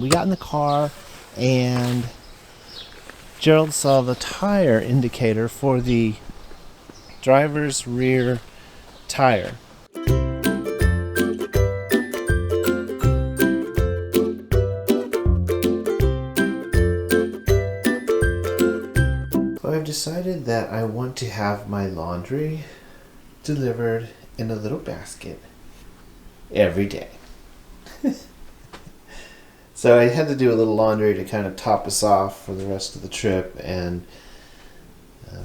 We got in the car and Gerald saw the tire indicator for the driver's rear tire. So I've decided that I want to have my laundry delivered in a little basket every day. So I had to do a little laundry to kind of top us off for the rest of the trip, and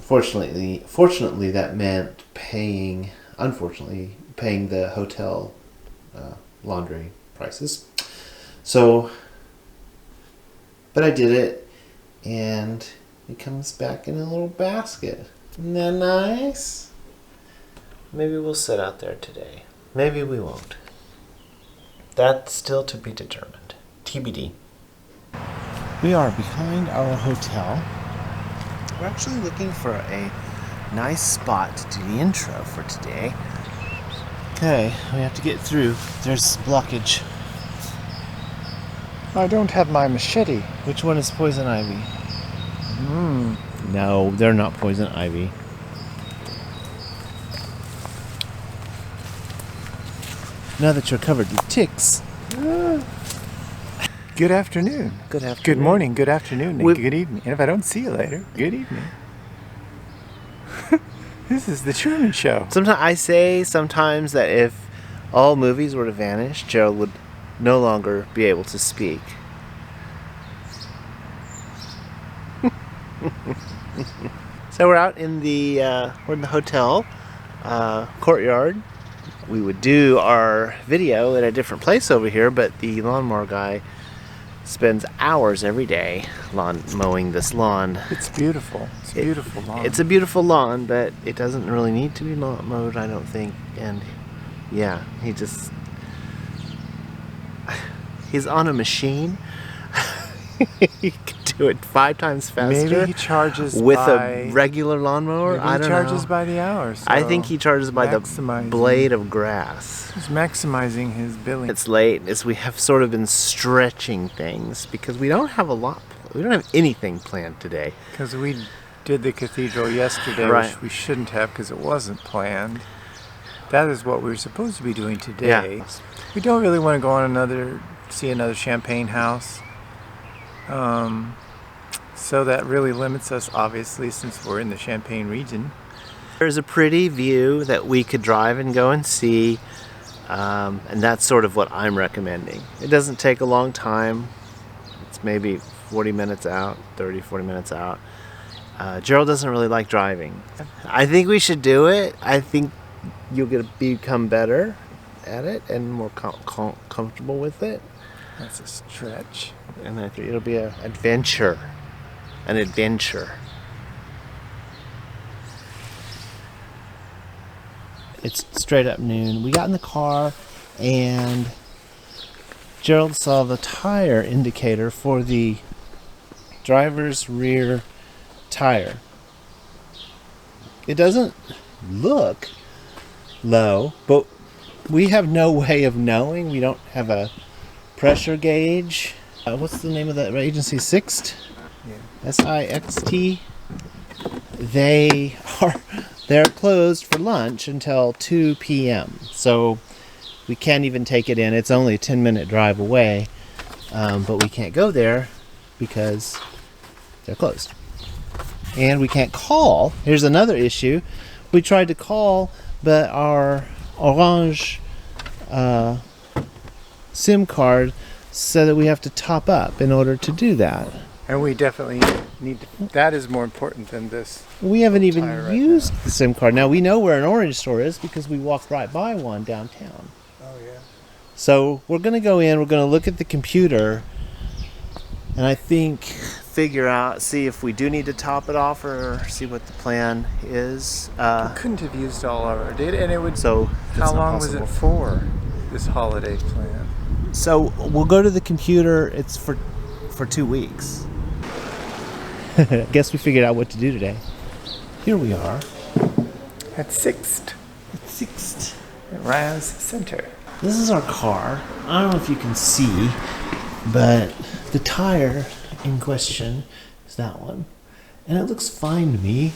fortunately that meant paying the hotel laundry prices. So, but I did it, and it comes back in a little basket. Isn't that nice? Maybe we'll sit out there today. Maybe we won't. That's still to be determined. TBD. We are behind our hotel. We're actually looking for a nice spot to do the intro for today. Okay, we have to get through. There's blockage. I don't have my machete. Which one is poison ivy? No, they're not poison ivy. Now that you're covered with ticks. Good afternoon. Good afternoon. Good morning, good afternoon, and good evening. And if I don't see you later, good evening. This is the Truman Show. Sometimes I say that if all movies were to vanish, Gerald would no longer be able to speak. So we're out in the hotel courtyard. We would do our video at a different place over here, but the lawnmower guy spends hours every day mowing this lawn. It's beautiful. It's a beautiful lawn. It's a beautiful lawn, but it doesn't really need to be mowed, I don't think. And yeah, he's on a machine. He can do it 5 times faster. Maybe he charges with a regular lawnmower. Maybe I don't know. He charges by the hour. So I think he charges by the blade of grass. He's maximizing his billing. It's late as we have sort of been stretching things because we don't have anything planned today. Because we did the cathedral yesterday, right, which we shouldn't have because it wasn't planned. That is what we were supposed to be doing today. Yeah. We don't really want to go on see another champagne house. So that really limits us, obviously, since we're in the Champagne region. There's a pretty view that we could drive and go and see, and that's sort of what I'm recommending. It doesn't take a long time. It's maybe 40 minutes out, 40 minutes out. Gerald doesn't really like driving. I think we should do it. I think you'll become better at it and more comfortable with it. That's a stretch. And I think it'll be an adventure. An adventure. It's straight up noon. We got in the car and Gerald saw the tire indicator for the driver's rear tire. It doesn't look low, but we have no way of knowing. We don't have a pressure gauge. What's the name of that agency? Sixt? Yeah. SIXT. They're closed for lunch until 2 p.m. So we can't even take it in. It's only a 10-minute drive away, but we can't go there because they're closed. And we can't call. Here's another issue. We tried to call, but our Orange SIM card said that we have to top up in order to do that. And we definitely need to, that is more important than this. We haven't even used the SIM card. Now we know where an Orange store is because we walked right by one downtown. Oh yeah. So we're going to go in, we're going to look at the computer, and I think see if we do need to top it off or see what the plan is. We couldn't have used all of our data, and it would. So how long was it for, this holiday plan? So we'll go to the computer. It's for 2 weeks. Guess we figured out what to do today. Here we are. At Sixt. At Reims Center. This is our car. I don't know if you can see. But the tire in question is that one. And it looks fine to me.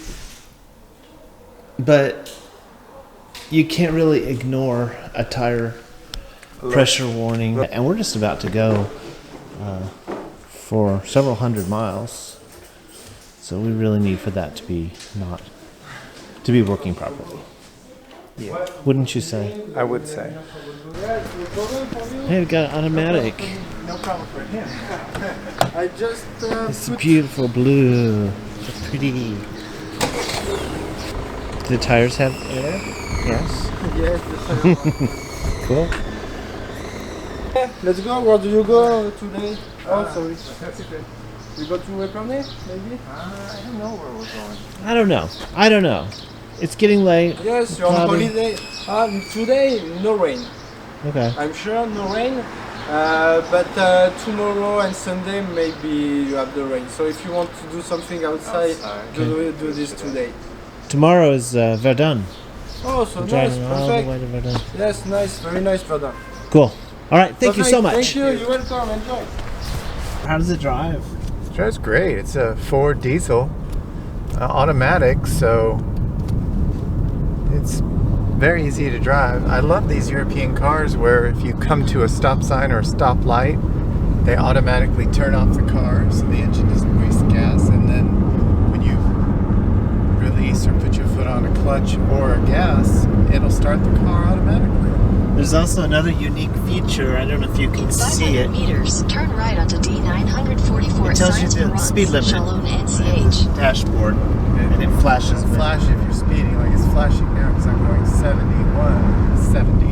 But you can't really ignore a tire pressure warning. And we're just about to go for several hundred miles. So we really need for that to be working properly. Yeah. Wouldn't you say? I would say. Hey, we got an automatic. No problem for him. I just It's beautiful blue. So pretty. Do the tires have air? Yes. Yes. Cool. Let's go. Where do you go today? Oh, sorry. That's okay. You go to Epernay, maybe? I don't know where we're going. I don't know. It's getting late. Yes, you're on Cloudy. holiday. Today, no rain. Okay. I'm sure no rain. But tomorrow and Sunday, maybe you have the rain. So if you want to do something outside, do this today. Tomorrow is Verdun. Oh, so We're nice. driving all the way Perfect. to Verdun. Yes, nice. Very nice, brother. Cool. All right. Thank you so much. Thank you. You're welcome. Enjoy. How does it drive? It drives great. It's a Ford diesel, automatic, so it's very easy to drive. I love these European cars where if you come to a stop sign or a stop light, they automatically turn off the car so the engine doesn't waste gas, and then when you release or put your foot on a clutch or a gas, it'll start the car automatically. There's also another unique feature. I don't know if you can In see 500 it. meters, turn right onto D944 It tells you the Science speed limit. Chalon NCH. Dashboard, and it flashes. It'll flash if you're speeding, like it's flashing now because I'm going 71, 70.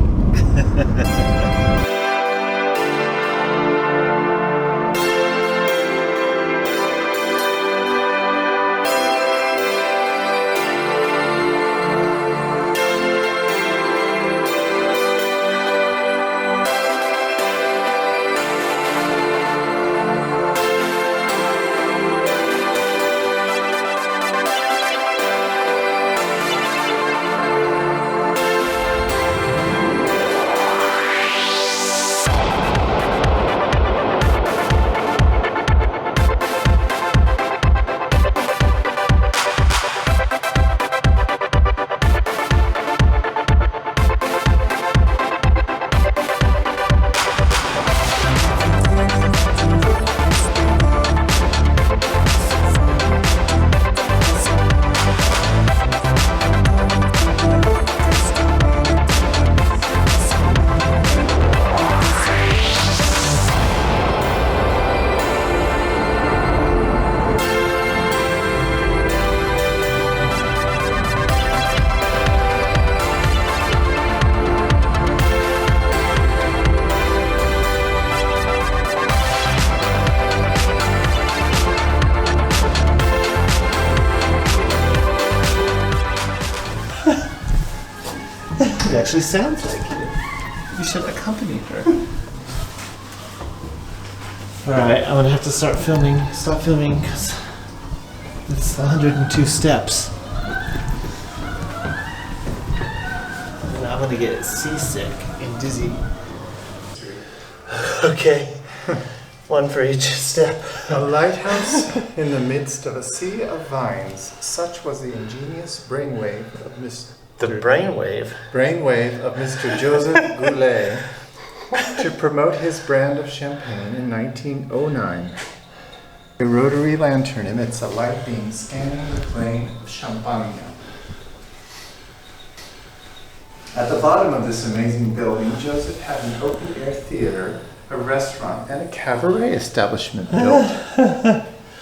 It actually sounds like it. You should accompany her. Alright, I'm gonna have to stop filming because it's 102 steps. And I'm gonna get seasick and dizzy. Okay, one for each step. A lighthouse in the midst of a sea of vines. Such was the ingenious brainwave of Mr. brainwave of Mr. Joseph Goulet to promote his brand of champagne in 1909. A rotary lantern emits a light beam scanning the plain of Champagne. At the bottom of this amazing building, Joseph had an open-air theater, a restaurant, and a cabaret establishment built.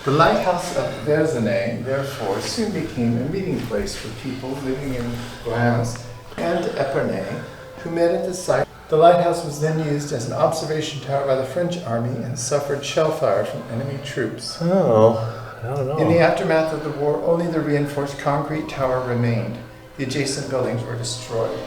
The Lighthouse of Verzenay, therefore, soon became a meeting place for people living in Reims and Epernay who met at the site. The lighthouse was then used as an observation tower by the French army and suffered shell fire from enemy troops. Oh, I don't know. In the aftermath of the war, only the reinforced concrete tower remained. The adjacent buildings were destroyed.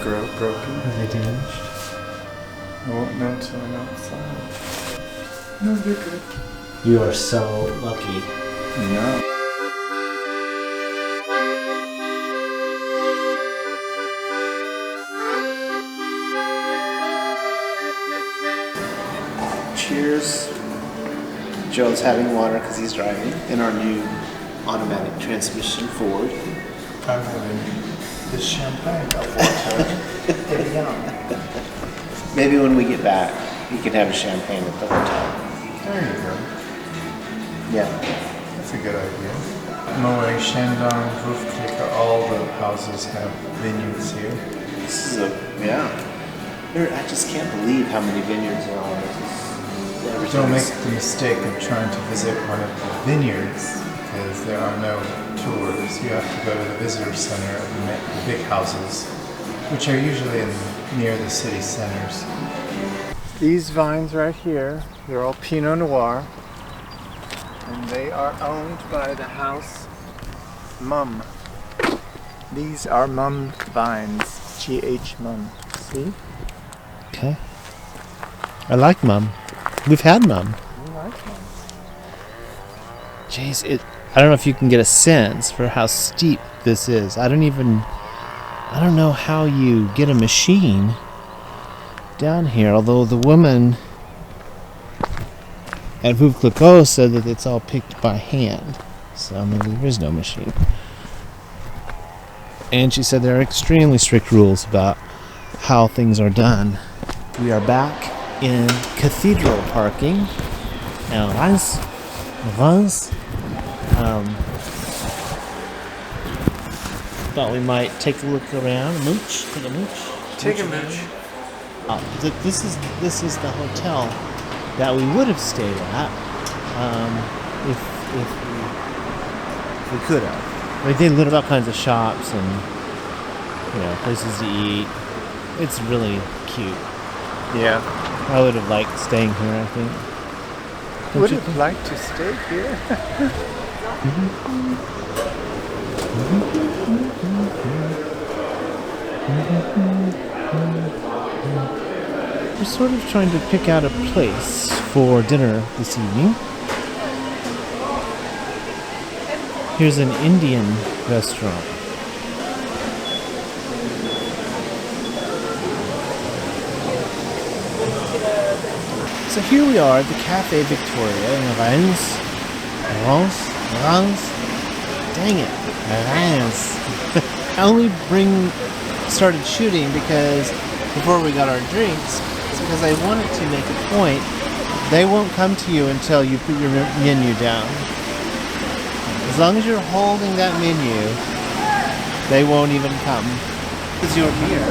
broken. Are they damaged? I won't know until I'm outside. No, they're good. You are so lucky. No. Cheers. Joe's having water because he's driving in our new automatic transmission Ford. I'm having the champagne water. Maybe when we get back, you can have a champagne at the hotel. There you go. Yeah. That's a good idea. Moe, Shandong, Hoofdklikker, all the houses have vineyards here. This is I just can't believe how many vineyards there are. Don't make the mistake of trying to visit one of the vineyards because there are no tours. You have to go to the visitor center of the big houses, which are usually near the city centers. These vines right here, they're all Pinot Noir, and they are owned by the house Mum. These are Mum vines, GH Mum. See? Okay. I like Mum. We've had Mum. You like Mum? Jeez, I don't know if you can get a sense for how steep this is. I don't know how you get a machine down here, although the woman at Hoofdklikker said that it's all picked by hand. So maybe there is no machine. And she said there are extremely strict rules about how things are done. We are back in cathedral parking. Now, Reims. Thought we might take a look around, take a mooch. Take a mooch. This is the hotel that we would have stayed at if we could have. I mean, they lit up all kinds of shops and places to eat. It's really cute. Yeah. I would have liked staying here, I think. Would have liked to stay here. We're sort of trying to pick out a place for dinner this evening. Here's an Indian restaurant. So here we are at the Cafe Victoria in Reims. Dang it, Reims. I only started shooting because before we got our drinks, it's because I wanted to make a point. They won't come to you until you put your menu down. As long as you're holding that menu, they won't even come. It's your beer.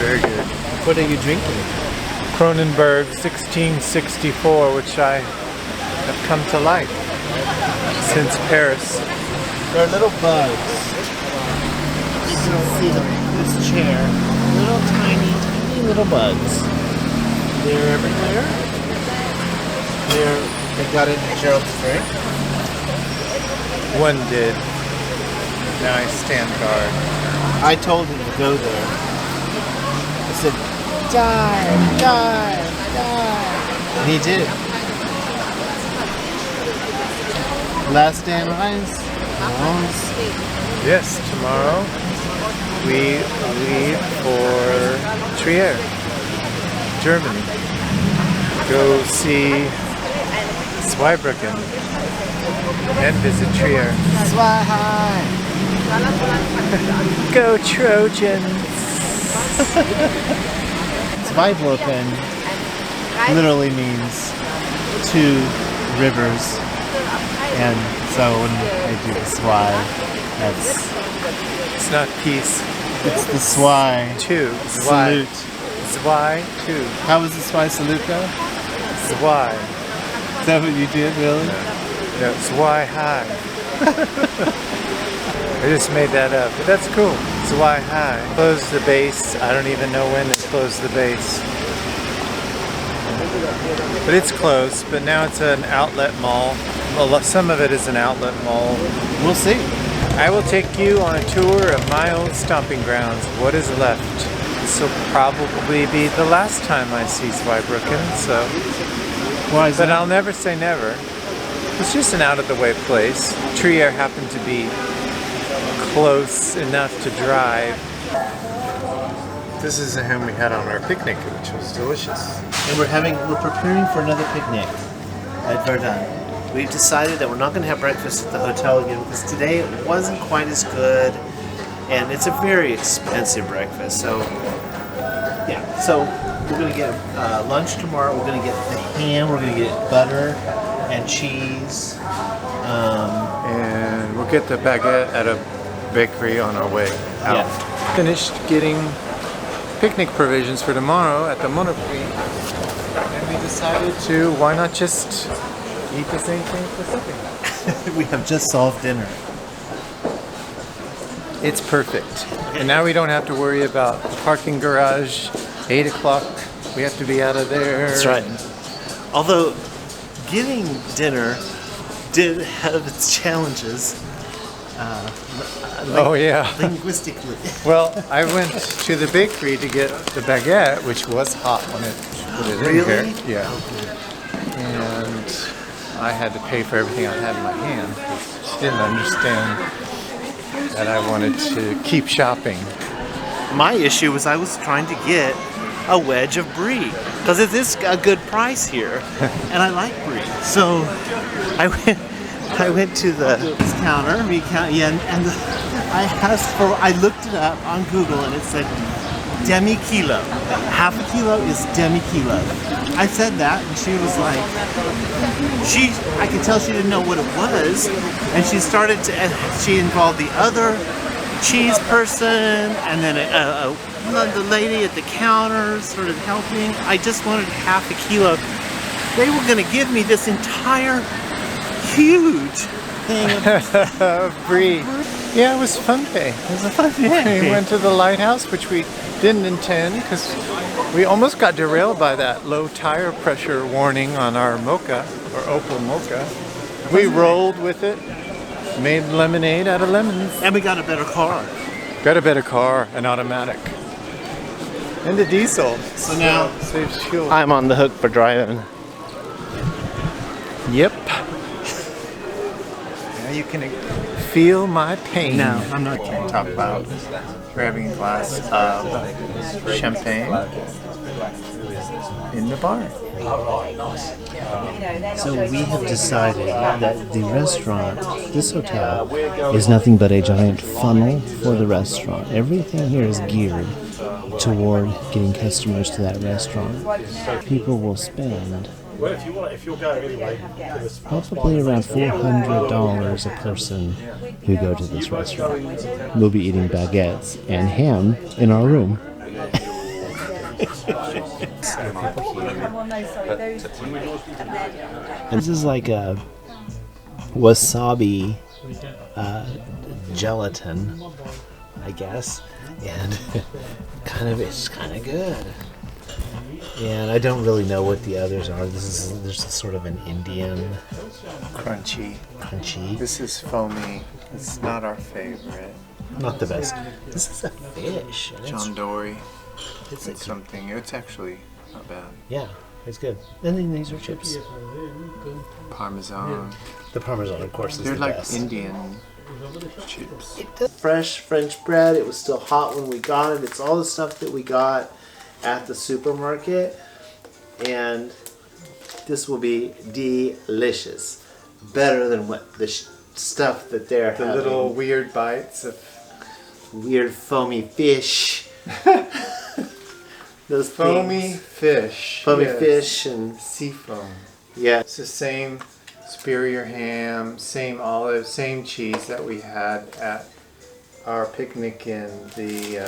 Very good. What are you drinking? Kronenberg 1664, which I have come to like since Paris. There are little bugs. You can see this chair. Little tiny little bugs. They're everywhere. They got into Gerald's drink. One did. Now I stand guard. I told him to go there. I said, die. And he did. Last day in Reims. Yes, tomorrow we leave for Trier, Germany. Go see Zweibrücken and visit Trier. Go Trojans! Zweibrücken literally means two rivers. And so when I do the Zwei, It's not peace. it's the Zwei Two. salute. Zwei. Two. How was the Zwei salute go? Zwei. Is that what you did, really? No, Zwei high. I just made that up, but that's cool. Zwei high. Closed the base. I don't even know when they closed the base. But it's closed, but now it's an outlet mall. Well, some of it is an outlet mall. We'll see. I will take you on a tour of my old stomping grounds. What is left? This will probably be the last time I see Zweibrücken, so... Why is But I'll never say never. It's just an out-of-the-way place. Trier happened to be close enough to drive. This is the ham we had on our picnic, which was delicious. And we're preparing for another picnic at Verdun. We've decided that we're not going to have breakfast at the hotel again because today it wasn't quite as good, and it's a very expensive breakfast. So, yeah. So we're going to get lunch tomorrow. We're going to get the ham. We're going to get butter and cheese. And we'll get the baguette at a bakery on our way out. Yeah. Finished getting picnic provisions for tomorrow at the Monoprix, and we decided to, why not just eat the same thing for supper? We have just solved dinner. It's perfect. And now we don't have to worry about the parking garage. 8 o'clock, we have to be out of there. That's right. Although getting dinner did have its challenges. Oh yeah. Linguistically. Well, I went to the bakery to get the baguette, which was hot when it put it in Really? here. Yeah. And I had to pay for everything I had in my hand. She didn't understand that I wanted to keep shopping. My issue was I was trying to get a wedge of brie because it is a good price here, and I like brie. So I went to the counter, and I looked it up on Google, and it said demi kilo. Half a kilo is demi kilo. I said that, and she was like, I could tell she didn't know what it was, and she started to, and she involved the other cheese person, and then the lady at the counter started helping. I just wanted half a kilo. They were going to give me this entire huge thing of brie. Yeah, it was a fun day. It was a fun day. We went to the Lighthouse, which we didn't intend because we almost got derailed by that low tire pressure warning on our Mocha, or Opel Mocha. We rolled with it, made lemonade out of lemons. And we got a better car. Got a better car, an automatic. And a diesel. So now saves fuel. I'm on the hook for driving. Yep. Now you can feel my pain. No, I'm not kidding. Talk about grabbing a glass of champagne in the bar. So we have decided that the restaurant, this hotel, is nothing but a giant funnel for the restaurant. Everything here is geared toward getting customers to that restaurant. People will spend probably around $400 a person who go to this restaurant. We'll be eating baguettes and ham in our room. And this is like a wasabi gelatin, I guess, and it's kind of good. And I don't really know what the others are. There's sort of an Indian Crunchy. This is foamy. It's not our favorite. Not the best. This is a fish. And John Dory. It's It's something. It's actually not bad. yeah, it's good. And then these are chips. Parmesan. The Parmesan, of course, is They're the like best. Indian chips. Fresh French bread. It was still hot when we got it. It's all the stuff that we got at the supermarket, and this will be delicious. Better than what the stuff that they're The having. little weird bites of Weird foamy fish. Those foamy things. fish. Foamy Yes. fish and Sea foam. yeah. It's the same Superior ham, same olive, same cheese that we had at our picnic in the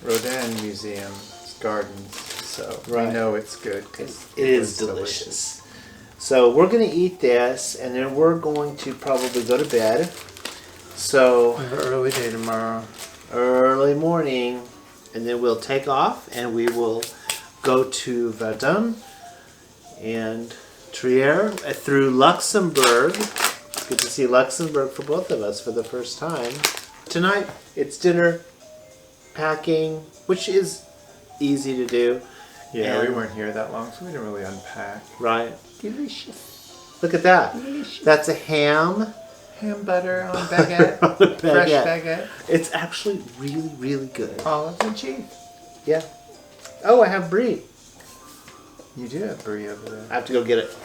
Rodin Museum gardens. So Right. we know it's good because It is delicious. So we're going to eat this, and then we're going to probably go to bed. So We have an early day tomorrow. early morning, and then we'll take off, and we will go to Verdun and Trier through Luxembourg, good to see Luxembourg for both of us for the first time. Tonight, it's dinner, packing, which is easy to do. Yeah, And- we weren't here that long, so we didn't really unpack. Right. Delicious. Look at that. Delicious. That's a ham. Ham butter on baguette. On a Fresh baguette. baguette. It's actually really, really good. Olives and cheese. Yeah. Oh, I have brie. You do have brie over there. I have to go get it.